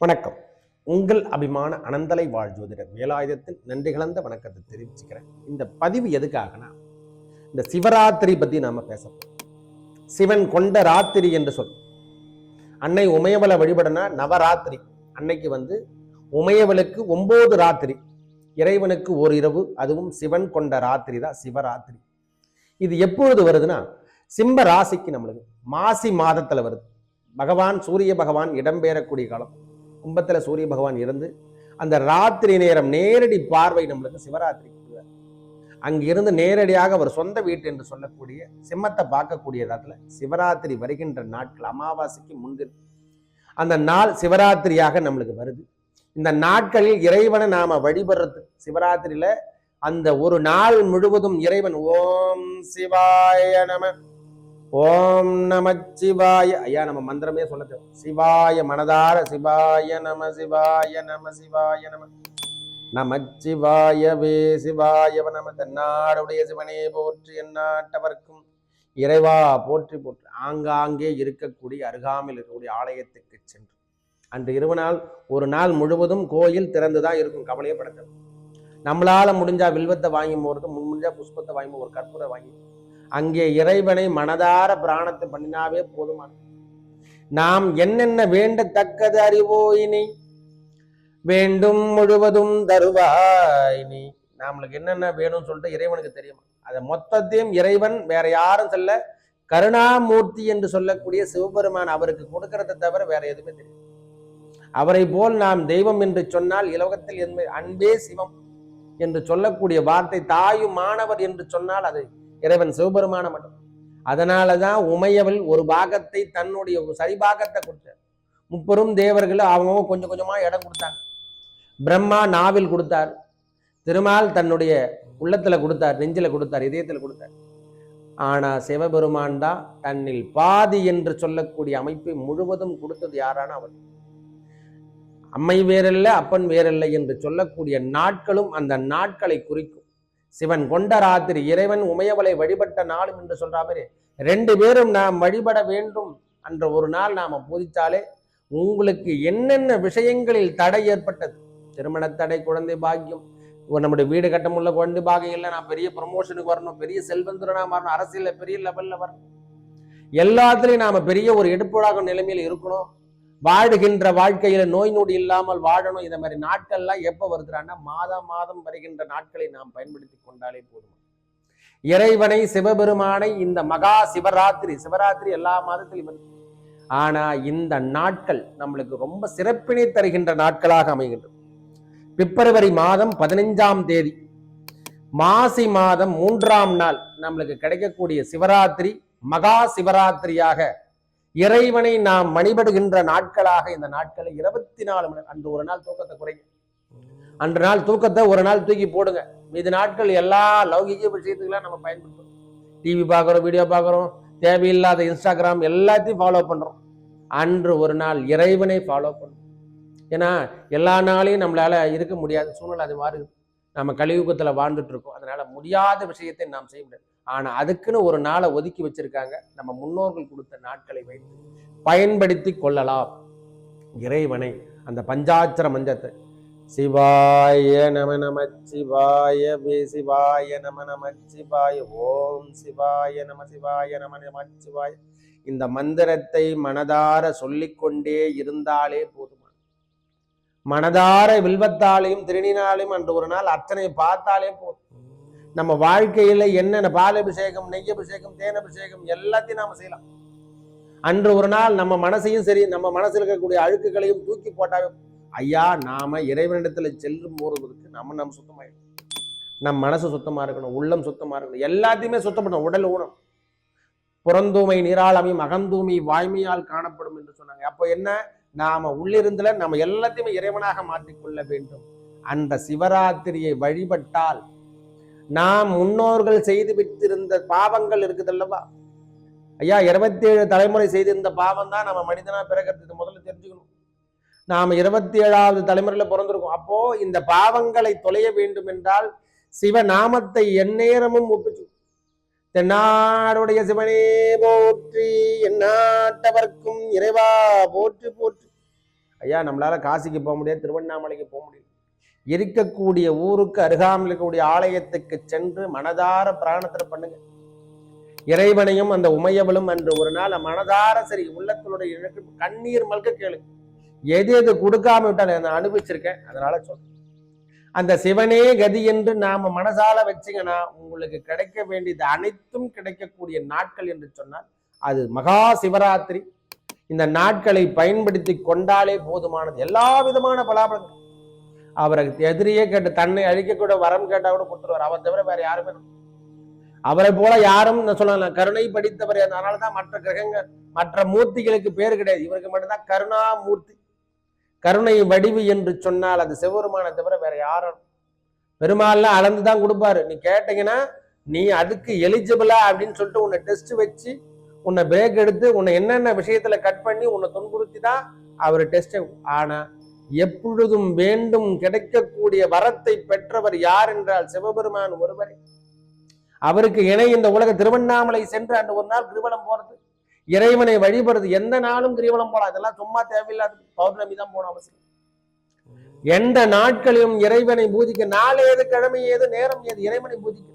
வணக்கம். உங்கள் அபிமான அனந்தலை வாழ் ஜோதிடர் வேலாயுதத்தின் நன்றி கலந்த வணக்கத்தை தெரிவிச்சுக்கிறேன். இந்த பதிவு எதுக்காகனா, இந்த சிவராத்திரி பத்தி நாம பேசப்போம். சிவன் கொண்ட ராத்திரி என்று சொல். அன்னை உமையவளை வழிபடனா நவராத்திரி. அன்னைக்கு உமையவளுக்கு 9 ராத்திரி, இறைவனுக்கு ஒரு இரவு. அதுவும் சிவன் கொண்ட ராத்திரி தான் சிவராத்திரி. இது எப்பொழுது வருதுன்னா, சிம்ம ராசிக்கு நம்மளுக்கு மாசி மாதத்துல வருது. பகவான் சூரிய பகவான் இடம்பெயரக்கூடிய காலம். கும்பத்துல சூரிய பகவான் இருந்து அந்த ராத்திரி நேரம் நேரடி பார்வை நம்மளுக்கு சிவராத்திரி. அங்கிருந்து நேரடியாக அவர் சொந்த வீட்டு என்று சொல்லக்கூடிய சிம்மத்தை பார்க்கக்கூடிய இடத்துல சிவராத்திரி வருகின்ற நாட்கள் அமாவாசைக்கு முன்தினம் அந்த நாள் சிவராத்திரியாக நம்மளுக்கு வருது. இந்த நாட்களில் இறைவனை நாம வழிபடுறது சிவராத்திரியில அந்த ஒரு நாள் முழுவதும் இறைவன் ஓம் சிவாய நம, ஓம் நமச்சிவாய. ஐயா நம்ம மந்திரமே சொல்ல சிவாய மனதார சிவாய நம, சிவாய நம, சிவாய நம, நமச்சிவாயவே சிவாய நம. தென்னாடுடைய சிவனே போற்றி, எந்நாட்டவர்க்கும் இறைவா போற்றி போற்றி. ஆங்காங்கே இருக்கக்கூடிய அருகாமையில் இருக்கக்கூடிய ஆலயத்துக்கு சென்று அன்று இருவநாள் ஒரு நாள் முழுவதும் கோயில் திறந்துதான் இருக்கும். கவலையப்படுத்த நம்மளால முடிஞ்சா வில்வத்தை வாங்கி போறது, முடிஞ்சா புஷ்பத்தை வாங்கி ஒரு கற்பூரை வாங்கி அங்கே இறைவனை மனதார பிராணத்தை பண்ணினாவே போதுமான. நாம் என்னென்ன வேண்டத்தக்கது அறிவோயினி, வேண்டும் முழுவதும் தருவாயினி. நம்மளுக்கு என்னென்ன வேணும்னு சொல்லிட்டு இறைவனுக்கு தெரியுமா? அதை மொத்தத்தையும் இறைவன் வேற யாரும் சொல்ல, கருணாமூர்த்தி என்று சொல்லக்கூடிய சிவபெருமான் அவருக்கு கொடுக்கறதை தவிர வேற எதுவுமே தெரியும். அவரை போல் நாம் தெய்வம் என்று சொன்னால் இலோகத்தில் அன்பே சிவம் என்று சொல்லக்கூடிய வார்த்தை, தாயும் மாணவர் என்று சொன்னால் அது இறைவன் சிவபெருமான மட்டும். அதனாலதான் உமையவள் ஒரு பாகத்தை தன்னுடைய சரிபாகத்தை கொடுத்தார். முப்பெரும் தேவர்கள் அவங்க கொஞ்சம் கொஞ்சமா இடம் கொடுத்தாங்க. பிரம்மா நாவில் கொடுத்தார், திருமால் தன்னுடைய உள்ளத்துல கொடுத்தார், நெஞ்சில கொடுத்தார், இதயத்துல கொடுத்தார். ஆனா சிவபெருமான் தான் தன்னில் பாதி என்று சொல்லக்கூடிய அமைப்பை முழுவதும் கொடுத்தது யாரான அவர். அம்மை வேறல்ல அப்பன் வேறல்ல என்று சொல்லக்கூடிய நாட்களும் அந்த நாட்களை குறிக்கும். சிவன் கொண்ட ராத்திரி, இறைவன் உமையவளை வழிபட்ட நாளும் என்று சொல்ற மாதிரி 2 பேரும் நாம் வழிபட வேண்டும் என்ற ஒரு நாள் நாம போதிச்சாலே உங்களுக்கு என்னென்ன விஷயங்களில் தடை ஏற்பட்டது, திருமண தடை, குழந்தை பாக்கியம், நம்முடைய வீடு கட்டமுள்ள குழந்தை பாக்கியம் இல்லை, நான் பெரிய ப்ரமோஷனுக்கு வரணும், பெரிய செல்வந்தரனா வரணும், அரசியல்ல பெரிய லெவல்ல வரணும், எல்லாத்துலயும் நாம பெரிய ஒரு எடுப்புழாக நிலைமையில இருக்கணும், வாழுகின்ற வாழ்க்கையில நோய் நொடி இல்லாமல் வாழணும். இந்த மாதிரி நாட்கள்லாம் எப்ப வருதுன்னா மாதம் மாதம் வருகின்ற நாட்களை நாம் பயன்படுத்தி கொண்டாலே போதும். இறைவனை சிவபெருமானை இந்த மகா சிவராத்திரி, சிவராத்திரி எல்லா மாதத்திலும் வருது. ஆனா இந்த நாட்கள் நம்மளுக்கு ரொம்ப சிறப்பினை தருகின்ற நாட்களாக அமைகின்றது. பிப்ரவரி மாதம் 15ஆம் தேதி மாசி மாதம் 3ஆம் நாள் நம்மளுக்கு கிடைக்கக்கூடிய சிவராத்திரி மகா சிவராத்திரியாக இறைவனை நாம் வழிபடுகின்ற நாட்களாக இந்த நாட்களை 24 மணி அன்று ஒரு நாள் தூக்கத்தை குறைங்க. அன்று நாள் தூக்கத்தை ஒரு நாள் தூக்கி போடுங்க. மீது நாட்கள் எல்லா லௌகிக விஷயத்துக்கெல்லாம் நம்ம பயன்படுத்துறோம். டிவி பார்க்குறோம், வீடியோ பார்க்குறோம், தேவையில்லாத இன்ஸ்டாகிராம் எல்லாத்தையும் ஃபாலோ பண்றோம். அன்று ஒரு நாள் இறைவனை ஃபாலோ பண்ணும். ஏன்னா எல்லா நாளையும் நம்மளால இருக்க முடியாத சூழ்நிலை அது மாதிரி நம்ம கலியுகத்துல வாழ்ந்துட்டு இருக்கோம். அதனால முடியாத விஷயத்தை நாம் செய்ய முடியாது. ஆனா அதுக்குன்னு ஒரு நாளை ஒதுக்கி வச்சிருக்காங்க. நம்ம முன்னோர்கள் கொடுத்த நாட்களை வைத்து பயன்படுத்தி கொள்ளலாம். இறைவனை அந்த பஞ்சாட்சர மஞ்சத்தை சிவாய நம நம சிவாய வே சிவாய நம நம சிவாய, ஓம் சிவாய நம சிவாய நம நம சிவாய, இந்த மந்திரத்தை மனதார சொல்லிக்கொண்டே இருந்தாலே போதும். மனதார வில்வத்தாலையும் திருநினாலையும் அன்று ஒரு நாள் அர்ச்சனை பார்த்தாலே போதும். நம்ம வாழ்க்கையில என்னென்ன பால் அபிஷேகம், நெய் அபிஷேகம், தேன் அபிஷேகம் எல்லாத்தையும் நாம செய்யலாம். அன்று ஒரு நாள் நம்ம மனசையும் சரி, நம்ம மனசுல இருக்கக்கூடிய அழுக்குகளையும் தூக்கி போட்டாவே ஐயா, நாம இறைவனிடத்துல செல்லும் போறதுக்கு நம்ம சுத்தமாயிடும். நம் மனசு சுத்தமா இருக்கணும், உள்ளம் சுத்தமா இருக்கணும், எல்லாத்தையுமே சுத்தப்படணும். உடல் ஊனம் புறந்தூமை நீரால் அமையும், அகந்தூமி வாய்மையால் காணப்படும் என்று சொன்னாங்க. அப்போ என்ன, நாம உள்ளிருந்துல நம்ம எல்லாத்தையுமே இறைவனாக மாற்றிக்கொள்ள வேண்டும். அந்த சிவராத்திரியை வழிபட்டால் நாம் முன்னோர்கள் செய்து விட்டிருந்த பாவங்கள் இருக்குது அல்லவா ஐயா, 27 தலைமுறை செய்திருந்த பாவம் தான் நம்ம மனிதனா பிறகு முதல்ல தெரிஞ்சுக்கணும். நாம 27வது தலைமுறையில பிறந்திருக்கோம். அப்போ இந்த பாவங்களை தொலைய வேண்டும் என்றால் சிவநாமத்தை எந்நேரமும் ஒப்பிச்சு தென்னாடுடைய சிவனே போற்றி, எந்நாட்டவர்க்கும் இறைவா போற்றி போற்றி. ஐயா நம்மளால காசிக்கு போக முடியாது, திருவண்ணாமலைக்கு போக முடியும். இருக்கக்கூடிய ஊருக்கு அருகாமல் இருக்கக்கூடிய ஆலயத்துக்கு சென்று மனதார பிராணத்தில் பண்ணுங்க. இறைவனையும் அந்த உமையவளும் அன்று ஒரு நாள் மனதார சரி உள்ளத்தினுடைய கண்ணீர் மல்க கேளு. எது எது கொடுக்காம விட்டால் நான் அனுபவிச்சிருக்கேன், அதனால சொல்றேன். அந்த சிவனே கதி என்று நாம மனசால வச்சிங்கன்னா உங்களுக்கு கிடைக்க வேண்டியது அனைத்தும் கிடைக்கக்கூடிய நாட்கள் என்று சொன்னால் அது மகா சிவராத்திரி. இந்த நாட்களை பயன்படுத்தி கொண்டாலே போதுமானது. எல்லா விதமான பலாபலங்கள். அவரை எதிரியே கேட்டு தன்னை அழிக்கக்கூட வரம் கேட்டா கூட கொடுத்துருவார். அவர் தவிர வேற யாருமே. அவரை போல யாரும் சொல்லலாம் கருணை படித்தவர். அதனாலதான் மற்ற கிரகங்கள் மற்ற மூர்த்திகளுக்கு பேர் கிடையாது, இவருக்கு மட்டும்தான் கருணாமூர்த்தி. கருணை வடிவு என்று சொன்னால் அது சிவபெருமான தவிர வேற யாரும். பெருமாள்லாம் அளந்துதான் கொடுப்பாரு. நீ கேட்டீங்கன்னா நீ அதுக்கு எலிஜிபிளா அப்படின்னு சொல்லிட்டு உன்னை டெஸ்ட் வச்சு உன்னை பிரேக் எடுத்து உன்னை என்னென்ன விஷயத்துல கட் பண்ணி உன்னை துன்புறுத்தி தான் அவர் டெஸ்ட். ஆனா எப்பொழுதும் வேண்டும் கிடைக்கக்கூடிய வரத்தை பெற்றவர் யார் என்றால் சிவபெருமான் ஒருவரே. அவருக்கு இணை இந்த உலக திருவண்ணாமலை சென்று அன்று ஒரு நாள் கிரிவலம் போறது, இறைவனை வழிபடுறது. எந்த நாளும் கிரிவலம் போலாம், அதெல்லாம் சும்மா தேவையில்லாத. பௌர்ணமி தான் போன அவசியம். எந்த நாட்களிலும் இறைவனை பூஜிக்க நாள் ஏது, கிழமை ஏது, நேரம் ஏது, இறைவனை பூஜிக்க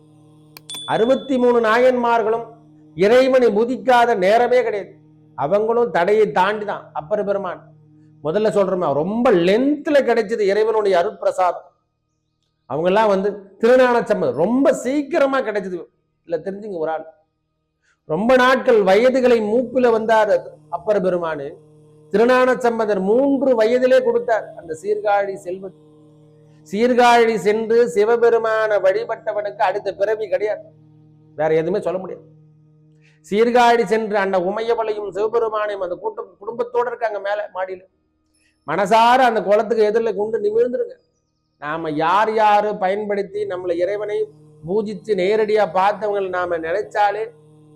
63 நாயன்மார்களும் இறைவனை பூஜிக்காத நேரமே கிடையாது. அவங்களும் தடையை தாண்டி தான். அப்பர் பெருமான் முதல்ல சொல்றோமே ரொம்ப லென்த்ல கிடைச்சது இறைவனுடைய அருட்பிரசாதம். அவங்க எல்லாம் திருஞான சம்பந்தர் ரொம்ப சீக்கிரமா கிடைச்சது. இல்ல தெரிஞ்சுங்க, ஒரு ஆள் ரொம்ப நாட்கள் வயதுகளை மூப்பில வந்தார் அப்பர் பெருமானு. திருஞான சம்பந்தர் 3 வயதிலே கொடுத்தார் அந்த சீர்காழி செல்வது. சீர்காழி சென்று சிவபெருமான வழிபட்டவனுக்கு அடுத்த பிறவி கிடையாது, வேற எதுவுமே சொல்ல முடியாது. சீர்காழி சென்று அந்த உமையவளையும் சிவபெருமானையும் அந்த கூட்டம் குடும்பத்தோடு இருக்காங்க மேல மாடியில. மனசார அந்த குளத்துக்கு எதிரில் கொண்டு நிமிர்ந்துருங்க. நாம யார் யாரு பயன்படுத்தி நம்மளை இறைவனை பூஜித்து நேரடியா பார்த்தவங்களை நாம நினைச்சாலே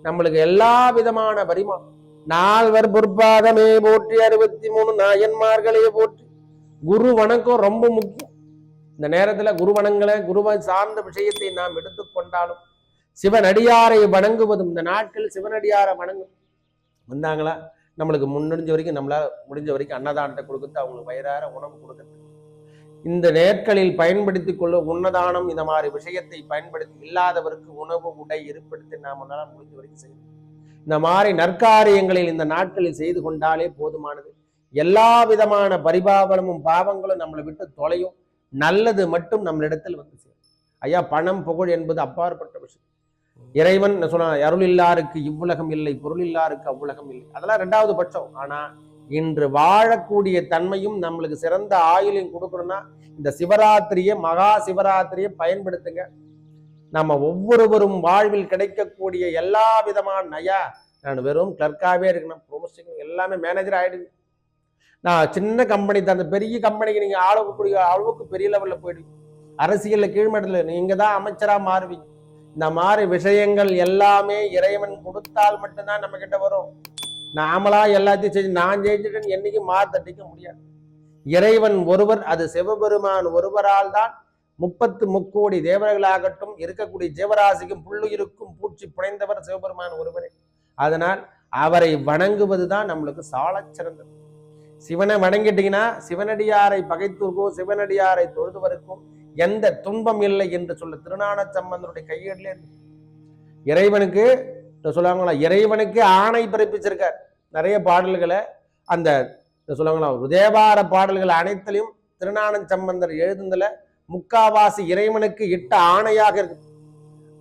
நம்மளுக்கு எல்லா விதமான பரிமாணம். 4 பொற்பாதமே போற்றி, 63 நாயன்மார்களே போற்றி. குரு வணக்கம் ரொம்ப முக்கியம். இந்த நேரத்துல குரு வணங்களை குருவை சார்ந்த விஷயத்தை நாம் எடுத்துக்கொண்டாலும் சிவனடியாரை வணங்குவதும் இந்த நாட்கள் சிவனடியாரை வணங்கும். வந்தாங்களா நம்மளுக்கு முடிஞ்ச வரைக்கும் நம்மளால முடிஞ்ச வரைக்கும் அன்னதானத்தை கொடுக்குறது, அவங்களுக்கு வயிறார உணவு கொடுக்குறது. இந்த நேர்களில் பயன்படுத்தி கொள்ள உன்னதானம் இந்த மாதிரி விஷயத்தை பயன்படுத்தி இல்லாதவருக்கு உணவு உடை ஏற்படுத்தி நாம் முடிஞ்ச வரைக்கும் செய்யணும். இந்த மாதிரி நற்காரியங்களில் இந்த நாட்களில் செய்து கொண்டாலே போதுமானது. எல்லா விதமான பரிபாவனமும் பாவங்களும் நம்மளை விட்டு தொலையும். நல்லது மட்டும் நம்மளிடத்தில் சேரும். ஐயா பணம் புகழ் என்பது அப்பாற்பட்ட விஷயம். இறைவன் சொன்ன அருள் இல்லாருக்கு இவ்வுலகம் இல்லை, பொருள் இல்லாருக்கு அவ்வுலகம் இல்லை, அதெல்லாம் 2வது பட்சம். ஆனா இன்று வாழக்கூடிய தன்மையும் நம்மளுக்கு சிறந்த ஆயுளையும் கொடுக்கணும்னா இந்த சிவராத்திரியை மகா சிவராத்திரியை பயன்படுத்துங்க. நம்ம ஒவ்வொருவரும் வாழ்வில் கிடைக்கக்கூடிய எல்லா விதமான ஐயா நான் வெறும் கிளர்க்காவே இருக்கணும், ப்ரொமோஷன் எல்லாமே மேனேஜர் ஆயிடுங்க. நான் சின்ன கம்பெனி தான், அந்த பெரிய கம்பெனிக்கு நீங்க அளவுக்கு பெரிய லெவல்ல போயிடுவீங்க. அரசியல்ல கீழ்மட்டத்துல நீங்க தான் அமைச்சரா மாறுவீங்க. இந்த மாதிரி விஷயங்கள் எல்லாமே இறைவன் கொடுத்தால் மட்டும்தான் நம்ம கிட்ட வரும். நாமளா எல்லாத்தையும் செஞ்சு நான் ஜெயிச்சுட்டேன்னு என்னைக்கு தட்டிக்க முடியாது. இறைவன் ஒருவர், அது சிவபெருமான் ஒருவரால் தான் 33 கோடி தேவர்களாகட்டும் இருக்கக்கூடிய ஜீவராசிக்கும் புல்லுயிருக்கும் பூச்சி புனைந்தவர் சிவபெருமான் ஒருவரே. அதனால் அவரை வணங்குவதுதான் நம்மளுக்கு சால சிறந்தது. சிவனை வணங்கிட்டீங்கன்னா சிவனடியாரை பகைத்துக்கோ சிவனடியாரை தொழுதுவருக்கும் எந்த துன்பம் இல்லை என்று சொல்ல திருஞான சம்பந்தருடைய கையேடிலே இறைவனுக்கு சொல்லுவாங்களா, இறைவனுக்கு ஆணை பிறப்பிச்சிருக்கார். நிறைய பாடல்களை அந்த சொல்லுவாங்களா தேவார பாடல்கள் அனைத்திலையும் திருஞான சம்பந்தர் எழுதுந்தல முக்காவாசி இறைவனுக்கு இட்ட ஆணையாக இருக்கு.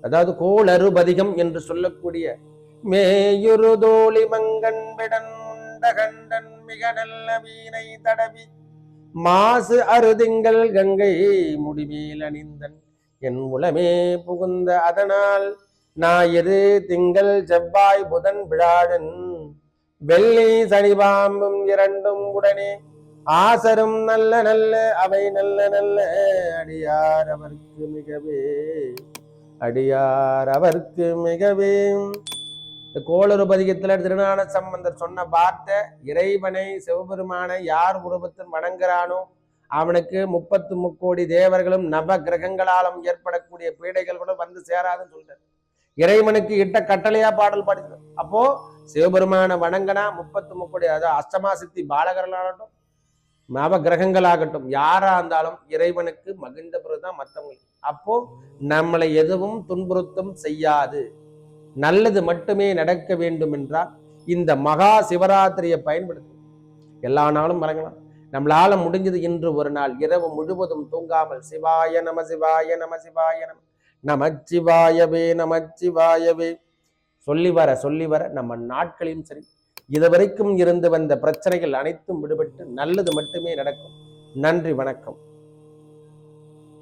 அதாவது கோளறுபதிகம் என்று சொல்லக்கூடிய மேயுரு தோழி மங்கன் விடன் கண்டன் மிக நல்ல வீணை தடவி மாசு அருதிங்கள் கங்கை முடிமேல் அணிந்தன் என் உளமே புகுந்த அதனால் ஞாயிறு திங்கள் செவ்வாய் புதன் விழாடன் வெள்ளி சனிபாம்பும் 2 உடனே ஆசரும் நல்ல நல்ல அவை நல்ல நல்ல அடியார் அவர்க்கு மிகவே அடியார் அவர்க்கு மிகவே. கோளறு பதிகத்துல திருஞான சம்பந்தர் சொன்ன வார்த்தை, இறைவனை சிவபெருமானை யார் உருவத்தில் வணங்குறானோ அவனுக்கு 33 கோடி தேவர்களும் நவ கிரகங்களாலும் ஏற்படக்கூடிய பீடைகள் கூட சேராதுன்னு சொல்றாரு. இறைவனுக்கு இட்ட கட்டளையா பாடல் பாடுகிறார். அப்போ சிவபெருமான வணங்கனா 33 கோடி, அதாவது அஷ்டமா சித்தி பாலகர்களாகட்டும் நவ கிரகங்களாகட்டும் யாரா இருந்தாலும் இறைவனுக்கு மகிழ்ந்த பிறகுதான் மற்றவங்களுக்கு. அப்போ நம்மளை எதுவும் துன்புறுத்தம் செய்யாது, நல்லது மட்டுமே நடக்க வேண்டும் என்றால் இந்த மகா சிவராத்திரியை பயன்படுத்தும். எல்லா நாளும் வழங்கலாம். நம்மளால முடிஞ்சது இன்று ஒரு நாள் இரவு முழுவதும் தூங்காமல் சிவாய நம சிவாய நம சிவாய நம நமச்சிவாயவே நமச்சிவாயவே சொல்லி வர நம்ம நாட்களையும் சரி, இதுவரைக்கும் இருந்து வந்த பிரச்சனைகள் அனைத்தும் விடுபட்டு நல்லது மட்டுமே நடக்கும். நன்றி, வணக்கம்.